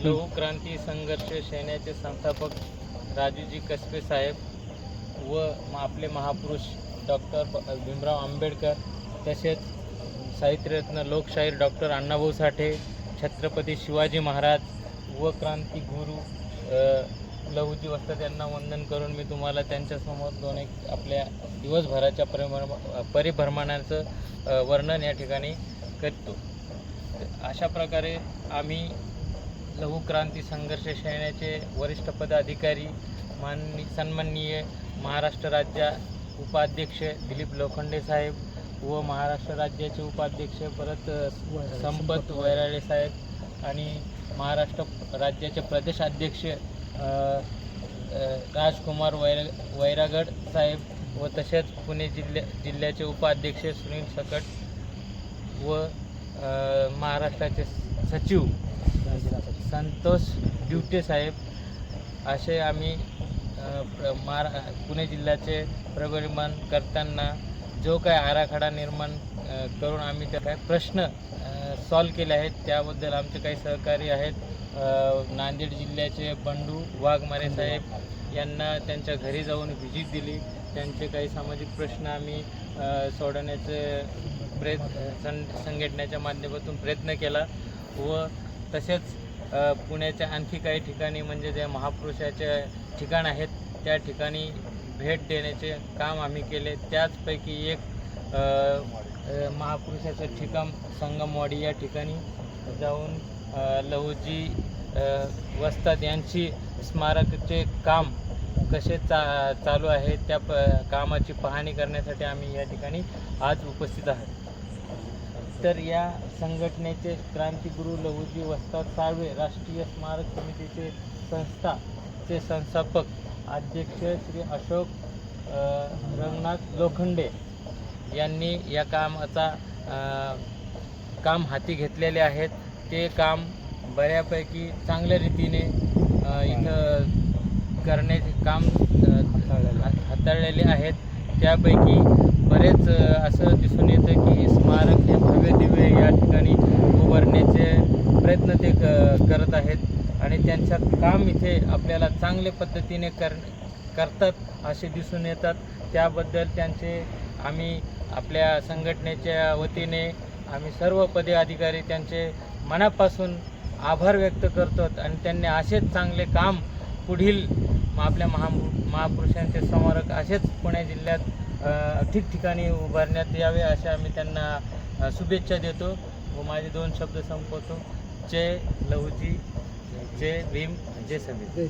लघु क्रांती संघर्ष सेनेचे संस्थापक राजूजी कसबे साहेब व आपले महापुरुष डॉक्टर भीमराव आंबेडकर, तसेच साहित्यरत्न लोकशाहीर डॉक्टर अण्णाभाऊ साठे, छत्रपती शिवाजी महाराज व क्रांतिगुरू लहुजी वस्ताद यांना वंदन करून मी तुम्हाला त्यांच्यासमोर दोन एक आपल्या दिवसभराच्या परिभ्रमणाचं वर्णन या ठिकाणी करतो. अशा प्रकारे आम्ही लघु क्रांती संघर्ष सेनेचे वरिष्ठ पदाधिकारी सन्माननीय महाराष्ट्र राज्य उपाध्यक्ष दिलीप लोखंडे साहेब व महाराष्ट्र राज्याचे उपाध्यक्ष परत संपत वैराळे साहेब आणि महाराष्ट्र राज्याचे प्रदेशाध्यक्ष राजकुमार वैरागड साहेब व तसेच पुणे जिल्ह्याचे उपाध्यक्ष सुनील सकट व महाराष्ट्राचे सचिव संतोष ड्युटे साहेब असे आम्ही पुणे जिल्ह्याचे प्रबंधन करताना जो काय आराखडा निर्माण करून आम्ही त्या काय प्रश्न सॉल्व केले आहेत त्याबद्दल आमचे काही सहकारी आहेत. नांदेड जिल्ह्याचे बंडू वाघमारे साहेब यांना त्यांच्या घरी जाऊन व्हिजिट दिली. त्यांचे काही सामाजिक प्रश्न आम्ही सोडवण्याचे संघटनेच्या माध्यमातून प्रयत्न केला व तसेच पुण्याच्या आणखी काही ठिकाणी म्हणजे जे महापुरुषाचे ठिकाण आहेत त्या ठिकाणी भेट देण्याचे काम आम्ही केले. त्याचपैकी एक महापुरुषाचं ठिकाण संगमवाडी या ठिकाणी जाऊन लहुजी वस्ताद यांची स्मारकाचे काम कसे चालू आहे त्या कामाची पाहणी करण्यासाठी आम्ही या ठिकाणी आज उपस्थित आहोत. तर या संघटनेचे क्रांतिगुरू लहुजी वस्ताद साळवे राष्ट्रीय स्मारक समितीचे संस्थापक अध्यक्ष श्री अशोक रंगनाथ लोखंडे यांनी या कामाचा काम हाती घेतलेले आहेत. ते काम बऱ्यापैकी चांगल्या रीतीने इथं करण्याचे काम हाताळलेले आहेत. त्यापैकी बरेच असं दिसून येतं की स्मारक हे भव्य दिव्य या ठिकाणी उभारण्याचे प्रयत्न ते करत आहेत आणि त्यांचं काम इथे आपल्याला चांगल्या पद्धतीने करतात असे दिसून येतात. त्याबद्दल त्यांचे आम्ही आपल्या संघटनेच्या वतीने आम्ही सर्व पदाधिकारी त्यांचे मनापासून आभार व्यक्त करतो आणि त्यांनी असेच चांगले काम पुढील आपल्या महापुरुषांचे स्मारक असेच पुणे जिल्ह्यात ठिकठिकाणी उभारण्यात यावे असे आम्ही त्यांना शुभेच्छा देतो व माझे दोन शब्द संपवतो. जय लहुजी, जय भीम, जय संविधान.